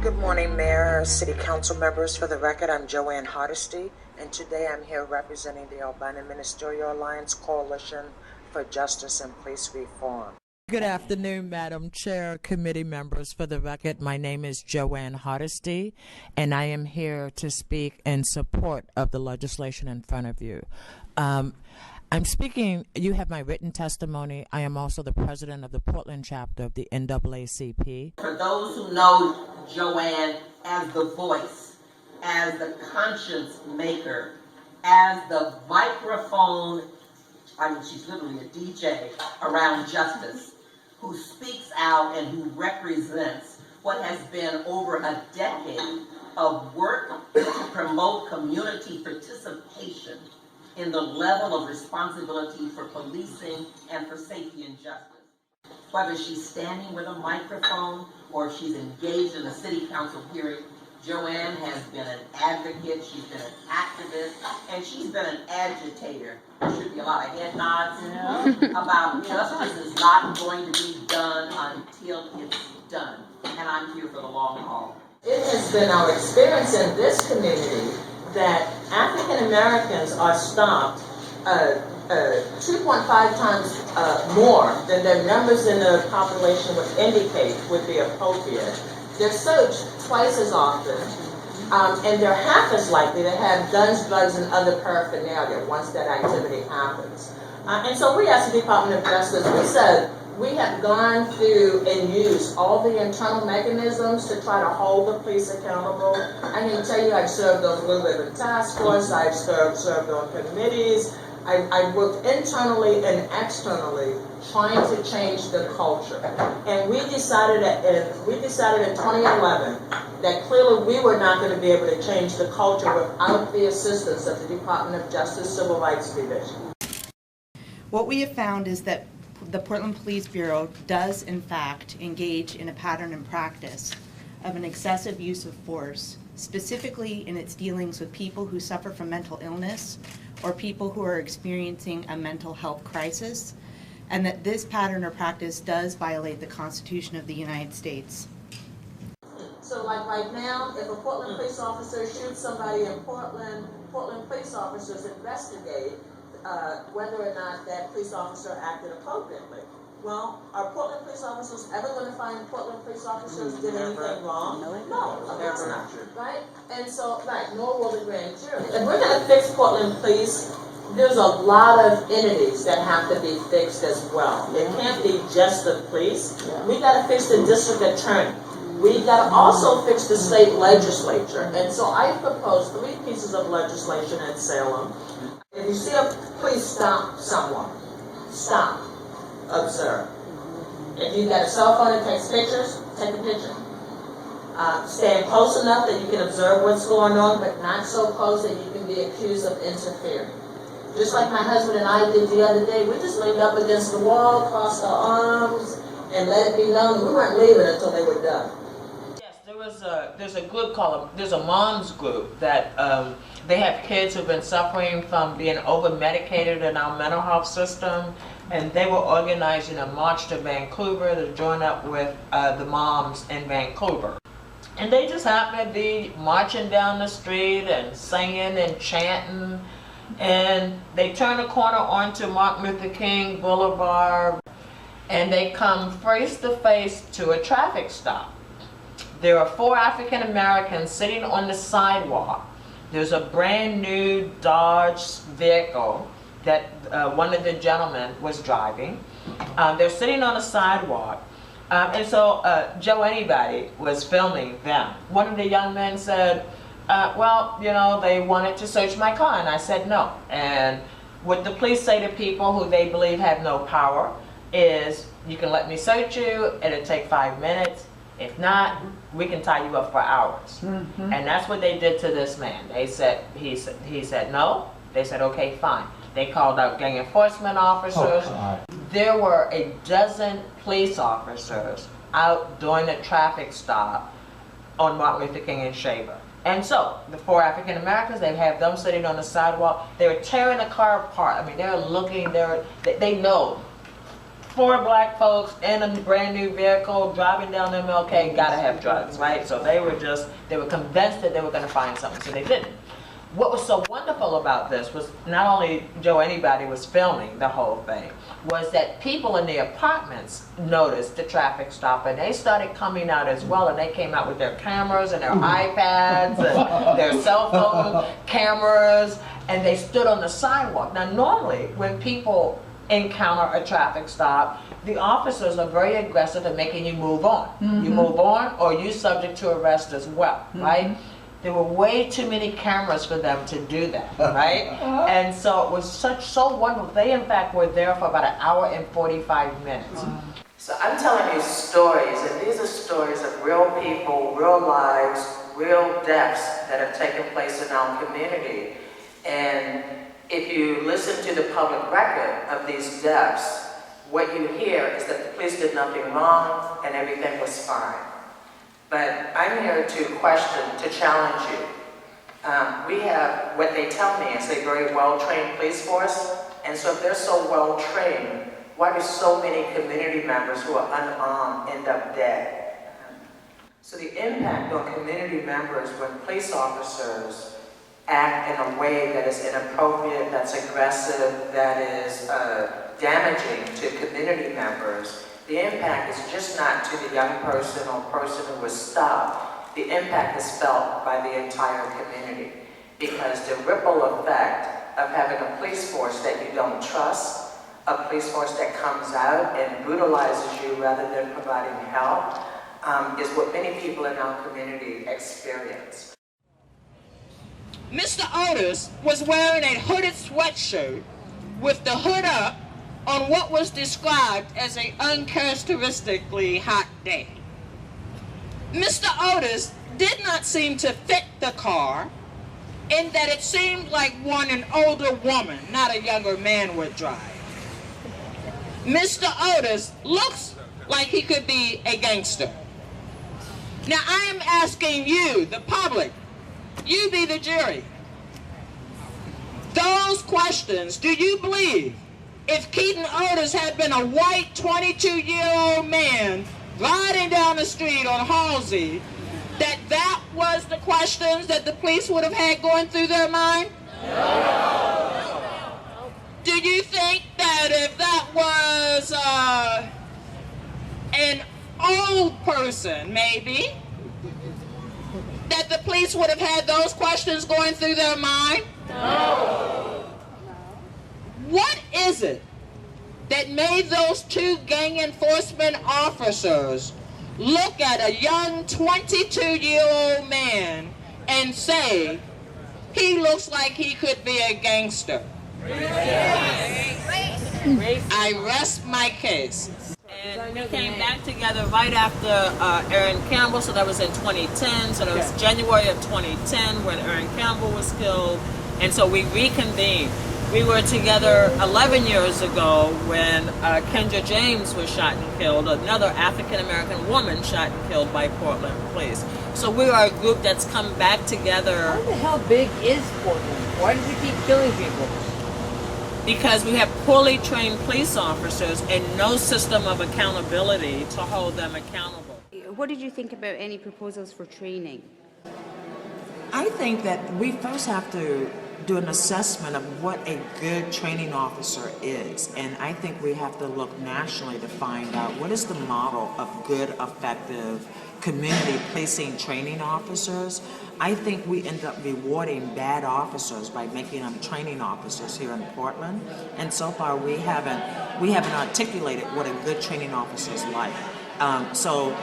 Good morning, Mayor, City Council members. For the record, I'm Joanne Hardesty, and today I'm here representing the Albina Ministerial Alliance Coalition for Justice and Police Reform. Good afternoon, Madam Chair, committee members. For the record, my name is Joanne Hardesty, and I am here to speak in support of the legislation in front of you. I'm speaking, you have my written testimony. I am also the president of the Portland chapter of the NAACP. For those who know Joanne as the voice, as the conscience maker, as the microphone, she's literally a DJ around justice, who speaks out and who represents what has been over a decade of work to promote community participation in the level of responsibility for policing and for safety and justice. Whether she's standing with a microphone or she's engaged in a city council hearing, Joanne has been an advocate, she's been an activist, and she's been an agitator. There should be a lot of head nods about justice is not going to be done until it's done. And I'm here for the long haul. It has been our experience in this community that African Americans are stopped 2.5 times more than their numbers in the population would indicate would be appropriate. They're searched twice as often, and they're half as likely to have guns, drugs, and other paraphernalia once that activity happens. And so we as the Department of Justice, we said, we have gone through and used all the internal mechanisms to try to hold the police accountable. I can tell you I've served on Blue Ribbon Task Force, I've served on committees, I've worked internally and externally trying to change the culture. And we decided in 2011 that clearly we were not going to be able to change the culture without the assistance of the Department of Justice Civil Rights Division. What we have found is that the Portland Police Bureau does, in fact, engage in a pattern and practice of an excessive use of force, specifically in its dealings with people who suffer from mental illness or people who are experiencing a mental health crisis, and that this pattern or practice does violate the Constitution of the United States. So like right now, if a Portland police officer shoots somebody in Portland, Portland police officers investigate whether or not that police officer acted appropriately. Well, are Portland police officers ever going to find Portland police officers did anything wrong? No, of course not. Right? And so, nor will the grand jury. If we're going to fix Portland police, there's a lot of entities that have to be fixed as well. It can't be just the police. We got to fix the district attorney. We got to also fix the state legislature. And so I proposed 3 pieces of legislation in Salem. If you see a police stop someone, stop, observe. If you got a cell phone that takes pictures, take a picture. Stand close enough that you can observe what's going on, but not so close that you can be accused of interfering. Just like my husband and I did the other day, we just leaned up against the wall, crossed our arms, and let it be known we weren't leaving until they were done. There's a group there's a moms group that they have kids who've been suffering from being over-medicated in our mental health system, and they were organizing a march to Vancouver to join up with the moms in Vancouver. And they just happened to be marching down the street and singing and chanting, and they turn a corner onto Martin Luther King Boulevard, and they come face to face to a traffic stop. There are 4 African Americans sitting on the sidewalk. There's a brand new Dodge vehicle that one of the gentlemen was driving. They're sitting on the sidewalk. And so Joe Anybody was filming them. One of the young men said, well, you know, they wanted to search my car. And I said no. And what the police say to people who they believe have no power is, you can let me search you, it'll take 5 minutes. If not, we can tie you up for hours. And that's what they did to this man. They said, he said no. They said, okay, fine. They called out gang enforcement officers. There were a dozen police officers out doing a traffic stop on Martin Luther King and Shaver. And so, the 4 African Americans, they have them sitting on the sidewalk. They were tearing the car apart. I mean, they're looking, they know 4 black folks in a brand new vehicle driving down MLK, gotta have drugs, right? So they were convinced that they were gonna find something, so they didn't. What was so wonderful about this was not only Joe Anybody was filming the whole thing, was that people in the apartments noticed the traffic stop and they started coming out as well, and they came out with their cameras and their iPads and their cell phone cameras, and they stood on the sidewalk. Now normally when people encounter a traffic stop, the officers are very aggressive in making you move on. You move on or you're subject to arrest as well, right? There were way too many cameras for them to do that, right? And so it was so wonderful. They in fact were there for about 1 hour and 45 minutes. So I'm telling you stories, and these are stories of real people, real lives, real deaths that have taken place in our community. And if you listen to the public record of these deaths, what you hear is that the police did nothing wrong and everything was fine. But I'm here to question, to challenge you. We have, what they tell me is a very well-trained police force, and so if they're so well-trained, why do so many community members who are unarmed end up dead? So the impact on community members when police officers act in a way that is inappropriate, that's aggressive, that is damaging to community members, the impact is just not to the young person or person who was stopped. The impact is felt by the entire community, because the ripple effect of having a police force that you don't trust, a police force that comes out and brutalizes you rather than providing help, is what many people in our community experience. Mr. Otis was wearing a hooded sweatshirt with the hood up on what was described as an uncharacteristically hot day. Mr. Otis did not seem to fit the car in that it seemed like one an older woman, not a younger man, would drive. Mr. Otis looks like he could be a gangster. Now I am asking you, the public, you be the jury. Those questions, do you believe if Keaton Otis had been a white 22-year-old man riding down the street on Halsey, that was the questions that the police would have had going through their mind? No. Do you think that if that was an old person, maybe, that the police would have had those questions going through their mind? No. What is it that made those 2 gang enforcement officers look at a young 22-year-old man and say, he looks like he could be a gangster? I rest my case. And we came back together right after Aaron Campbell, so that was in 2010, so that was January of 2010 when Aaron Campbell was killed, and so we reconvened. We were together 11 years ago when Kendra James was shot and killed, another African-American woman shot and killed by Portland police. So we are a group that's come back together. How the hell big is Portland? Why does it keep killing people? Because we have poorly trained police officers and no system of accountability to hold them accountable. What did you think about any proposals for training? I think that we first have to do an assessment of what a good training officer is, and I think we have to look nationally to find out what is the model of good, effective community policing training officers. I think we end up rewarding bad officers by making them training officers here in Portland, and so far we haven't articulated what a good training officer is like. So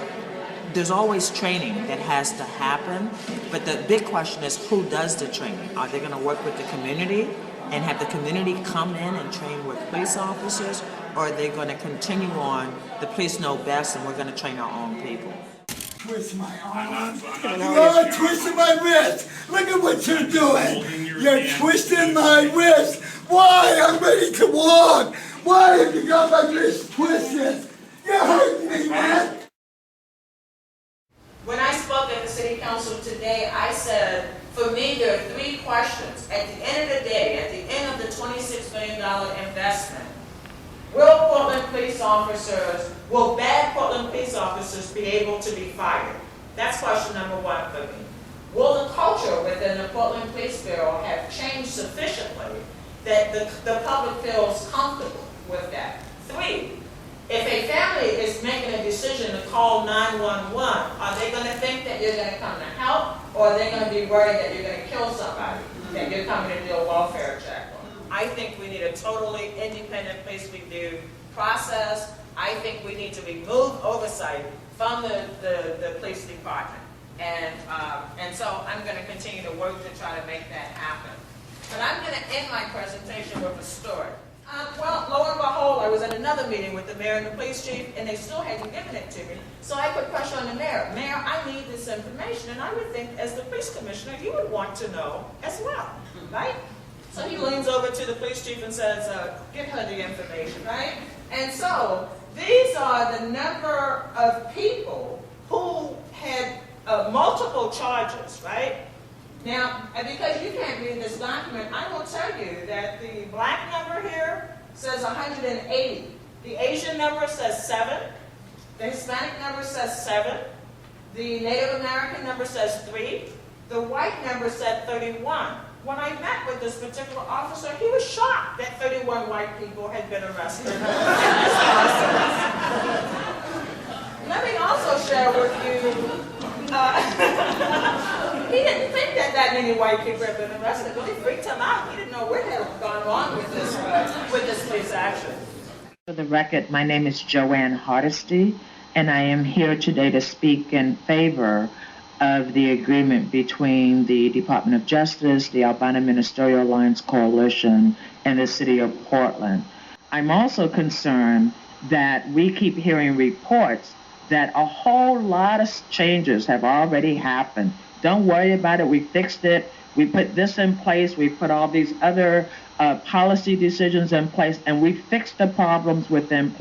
there's always training that has to happen, but the big question is who does the training? Are they going to work with the community and have the community come in and train with police officers, or are they going to continue on, the police know best and we're going to train our own people? Twist my arm. You're twisting my wrist. Look at what you're doing. You're twisting my wrist. Why? I'm ready to walk. Why have you got my wrist twisted? You're hurting me, man. When I spoke at the city council today, I said, for me, there are 3 questions. At the end of the day, at the end of the $26 million investment, Will Portland police officers, will bad Portland police officers be able to be fired? That's question number one for me. Will the culture within the Portland Police Bureau have changed sufficiently that the public feels comfortable with that? 3, if a family is making a decision to call 911, are they going to think that you're going to come to help, or are they going to be worried that you're going to kill somebody, that you're coming to do a welfare check? I think we need a totally independent police review process. I think we need to remove oversight from the police department. And so I'm going to continue to work to try to make that happen. But I'm going to end my presentation with a story. Well, lo and behold, I was at another meeting with the mayor and the police chief, and they still hadn't given it to me. So I put pressure on the mayor. Mayor, I need this information. And I would think, as the police commissioner, you would want to know as well, right? So he leans over to the police chief and says, give her the information, right? And so these are the number of people who had multiple charges, right? Now, and because you can't read this document, I will tell you that the black number here says 180. The Asian number says 7. The Hispanic number says 7. The Native American number says 3. The white number said 31. When I met with this particular officer, he was shocked that 31 white people had been arrested in this process. Let me also share with you, he didn't think that many white people had been arrested. It really freaked him out. He didn't know what had gone on with this police action. For the record, my name is Joanne Hardesty, and I am here today to speak in favor of the agreement between the Department of Justice, the Albino Ministerial Alliance Coalition, and the City of Portland. I'm also concerned that we keep hearing reports that a whole lot of changes have already happened. Don't worry about it, we fixed it, we put this in place, we put all these other policy decisions in place, and we fixed the problems within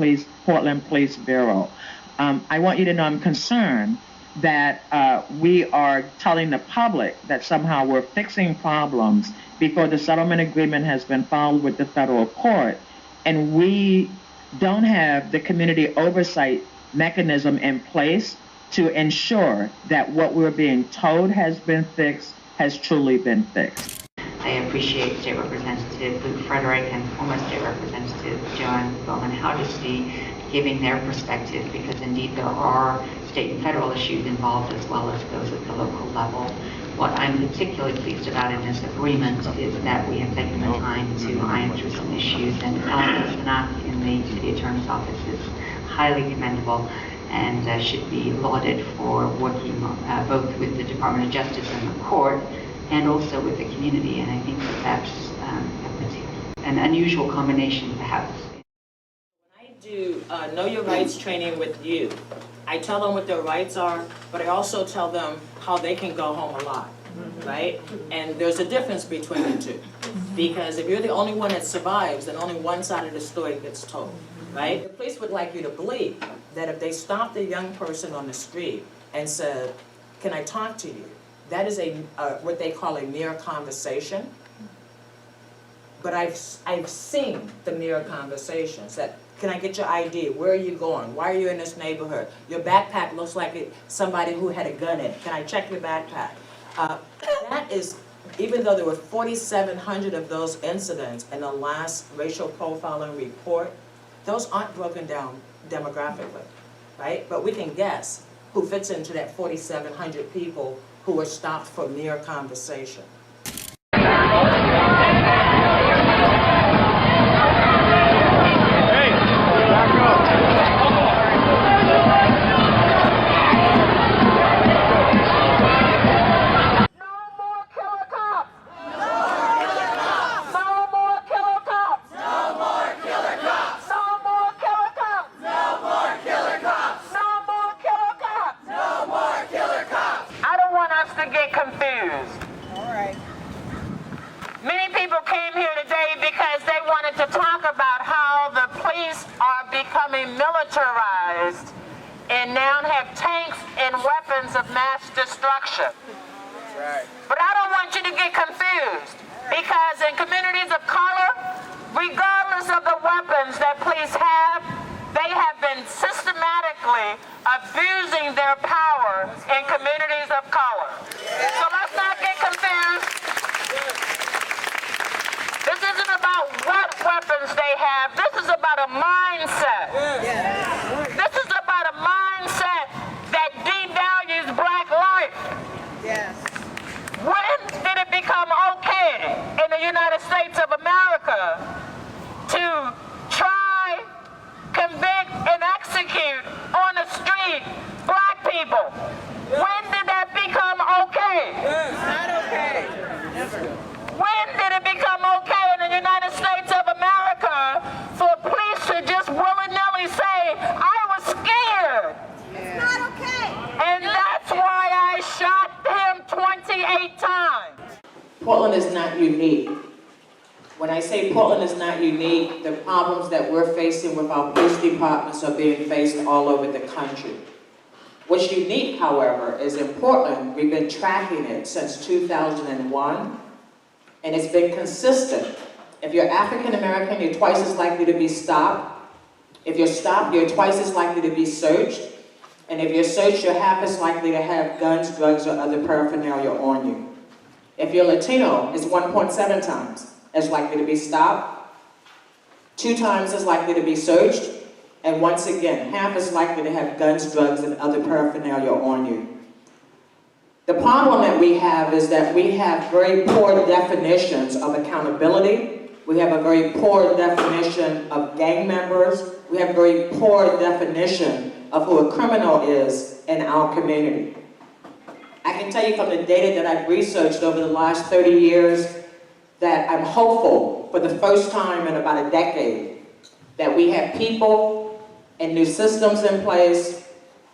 Portland Police Bureau. I want you to know I'm concerned that we are telling the public that somehow we're fixing problems before the settlement agreement has been filed with the federal court, and we don't have the community oversight mechanism in place to ensure that what we're being told has been fixed has truly been fixed. I appreciate State Representative Luke Frederick and former State Representative Joanne Hardesty giving their perspective, because indeed there are state and federal issues involved as well as those at the local level. What I'm particularly pleased about in this agreement is that we have taken the time to iron through some issues, and Alex Snack in the City Attorney's Office is highly commendable and should be lauded for working both with the Department of Justice and the court and also with the community, and I think that that's an unusual combination perhaps. Do know your rights training with you. I tell them what their rights are, but I also tell them how they can go home alive, right? And there's a difference between the two, because if you're the only one that survives, then only one side of the story gets told, right? The police would like you to believe that if they stopped a young person on the street and said, "Can I talk to you?" that is what they call a mere conversation. But I've seen the mere conversations that, "Can I get your ID? Where are you going? Why are you in this neighborhood? Your backpack looks like somebody who had a gun in it. Can I check your backpack?" That is, even though there were 4,700 of those incidents in the last racial profiling report, those aren't broken down demographically, right? But we can guess who fits into that 4,700 people who were stopped for mere conversation. Militarized and now have tanks and weapons of mass destruction. That's right. But I don't want you to get confused, because in communities of color, regardless of the weapons that police have, they have been systematically abusing their power in communities of color. So let's not get confused. This isn't about what weapons they have. This is about a mindset. This is about a mindset that devalues black life. When did it become okay in the United States of America to try, convict, and execute on the street black people? When did that become okay? It's not okay. Never. When did it become okay in the United States of America for police to just willy-nilly say, I was scared? It's not okay. And that's why I shot him 28 times. Portland is not unique. When I say Portland is not unique, the problems that we're facing with our police departments are being faced all over the country. What's unique, however, is in Portland, we've been tracking it since 2001, and it's been consistent. If you're African American, you're twice as likely to be stopped. If you're stopped, you're twice as likely to be searched. And if you're searched, you're half as likely to have guns, drugs, or other paraphernalia on you. If you're Latino, it's 1.7 times as likely to be stopped, 2 times as likely to be searched, and once again, half as likely to have guns, drugs, and other paraphernalia on you. The problem that we have is that we have very poor definitions of accountability. We have a very poor definition of gang members. We have a very poor definition of who a criminal is in our community. I can tell you from the data that I've researched over the last 30 years that I'm hopeful for the first time in about a decade that we have people and new systems in place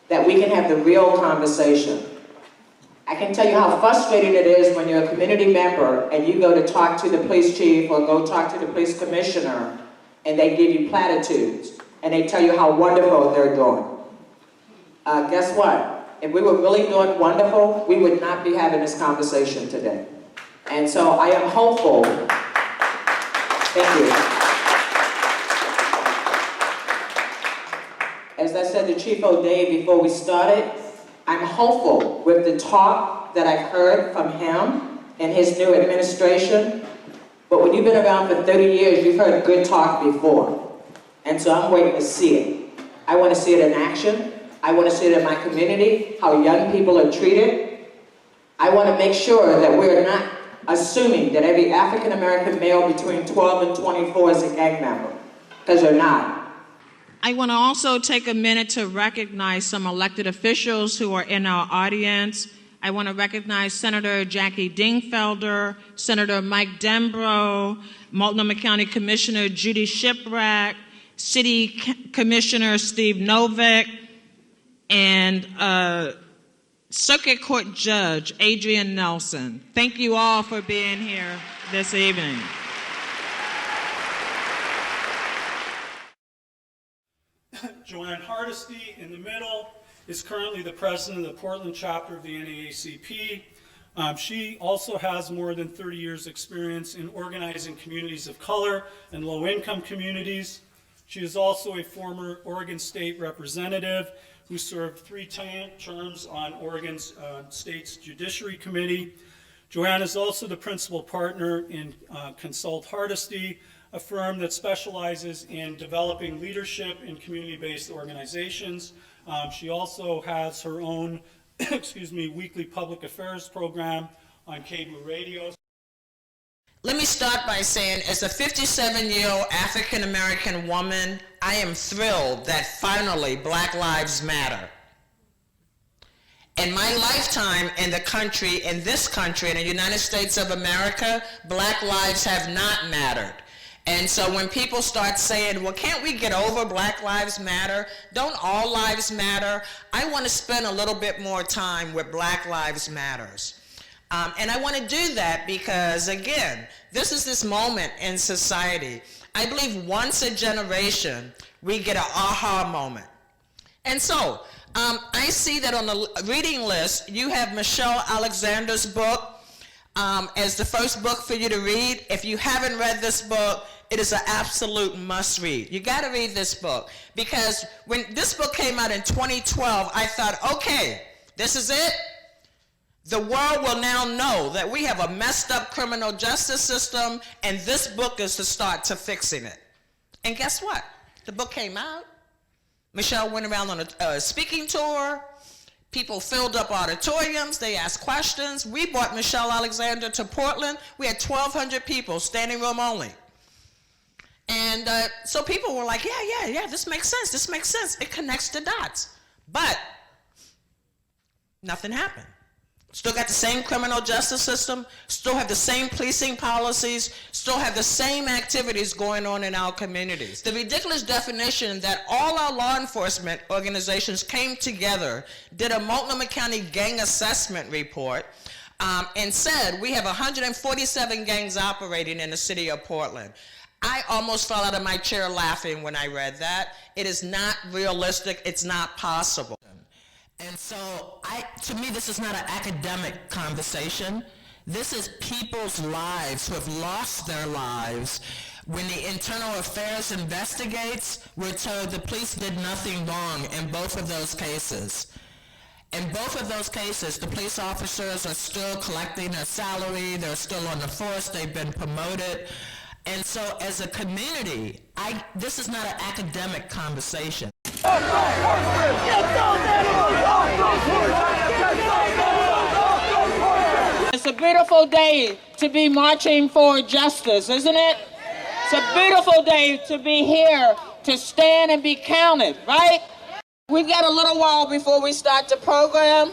that we can have the real conversation. I can tell you how frustrating it is when you're a community member and you go to talk to the police chief or go talk to the police commissioner and they give you platitudes and they tell you how wonderful they're doing. Guess what? If we were really doing wonderful, we would not be having this conversation today. And so I am hopeful. Thank you. As I said to Chief O'Day before we started, I'm hopeful with the talk that I've heard from him and his new administration. But when you've been around for 30 years, you've heard good talk before. And so I'm waiting to see it. I want to see it in action. I want to see it in my community, how young people are treated. I want to make sure that we're not assuming that every African American male between 12 and 24 is a gang member, because they're not. I want to also take a minute to recognize some elected officials who are in our audience. I want to recognize Senator Jackie Dingfelder, Senator Mike Dembro, Multnomah County Commissioner Judy Shiprack, City Commissioner Steve Novick, and Circuit Court Judge Adrian Nelson. Thank you all for being here this evening. Joanne Hardesty, in the middle, is currently the president of the Portland chapter of the NAACP. She also has more than 30 years experience in organizing communities of color and low-income communities. She is also a former Oregon State representative who served 3 terms on Oregon's State's Judiciary Committee. Joanne is also the principal partner in Consult Hardesty, a firm that specializes in developing leadership in community-based organizations. She also has her own weekly public affairs program on cable radio. Let me start by saying, as a 57-year-old African-American woman, I am thrilled that finally Black Lives Matter. In my lifetime in the country, in this country, in the United States of America, Black lives have not mattered. And so when people start saying, well, can't we get over Black Lives Matter? Don't all lives matter? I want to spend a little bit more time with Black Lives Matters. And I want to do that because, again, this is this moment in society. I believe once a generation, we get an aha moment. And so, I see that on the reading list, you have Michelle Alexander's book as the first book for you to read. If you haven't read this book, it is an absolute must read. You got to read this book, because when this book came out in 2012, I thought, okay, this is it. The world will now know that we have a messed up criminal justice system, and this book is the start to fixing it. And guess what? The book came out. Michelle went around on a speaking tour. People filled up auditoriums. They asked questions. We brought Michelle Alexander to Portland. We had 1,200 people, standing room only. And so people were like, yeah, this makes sense. This makes sense. It connects the dots. But nothing happened. Still got the same criminal justice system, still have the same policing policies, still have the same activities going on in our communities. The ridiculous definition that all our law enforcement organizations came together, did a Multnomah County gang assessment report, and said we have 147 gangs operating in the city of Portland. I almost fell out of my chair laughing when I read that. It is not realistic, it's not possible. And so, to me, this is not an academic conversation. This is people's lives who have lost their lives. When the Internal Affairs investigates, we're told the police did nothing wrong in both of those cases. In both of those cases, the police officers are still collecting their salary, they're still on the force, they've been promoted. And so, as a community, this is not an academic conversation. It's a beautiful day to be marching for justice, isn't it? It's a beautiful day to be here, to stand and be counted, right? We've got a little while before we start the program,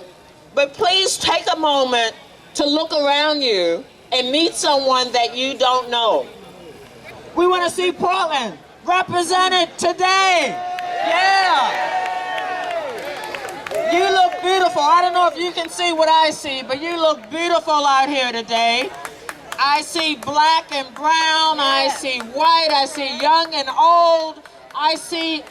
but please take a moment to look around you and meet someone that you don't know. We want to see Portland represented today. Yeah. You look beautiful. I don't know if you can see what I see, but you look beautiful out here today. I see black and brown. I see white. I see young and old. I see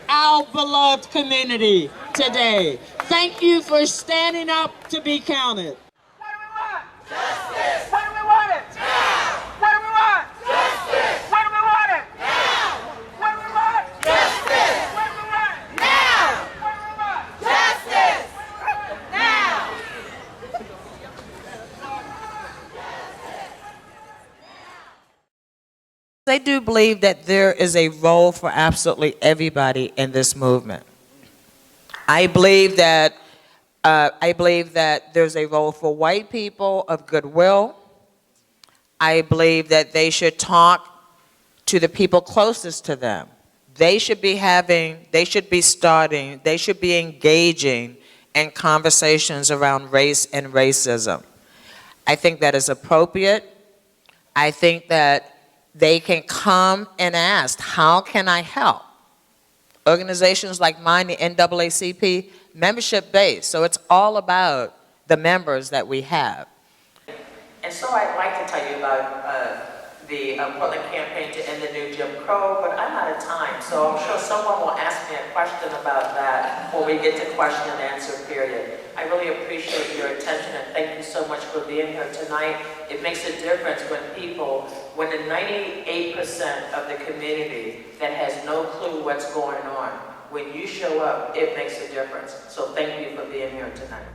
our beloved community today. Thank you for standing up to be counted. What do we want? Justice. What do we want it? Now. What do we want? Justice. What do we want it? Now. What do we want? Justice. What do we want? Now. What do we want? Justice. Now. I do believe that there is a role for absolutely everybody in this movement. I believe that there's a role for white people of goodwill. I believe that they should talk to the people closest to them. They should be engaging in conversations around race and racism. I think that is appropriate. I think that they can come and ask, how can I help? Organizations like mine, the NAACP, membership-based, so it's all about the members that we have. And so I'd like to tell you about the Portland campaign to end the new Jim Crow, but I'm out of time, so I'm sure someone will ask me a question about that when we get to question and answer period. I really appreciate your attention and thank you so much for being here tonight. It makes a difference when the 98% of the community that has no clue what's going on, when you show up, it makes a difference. So thank you for being here tonight.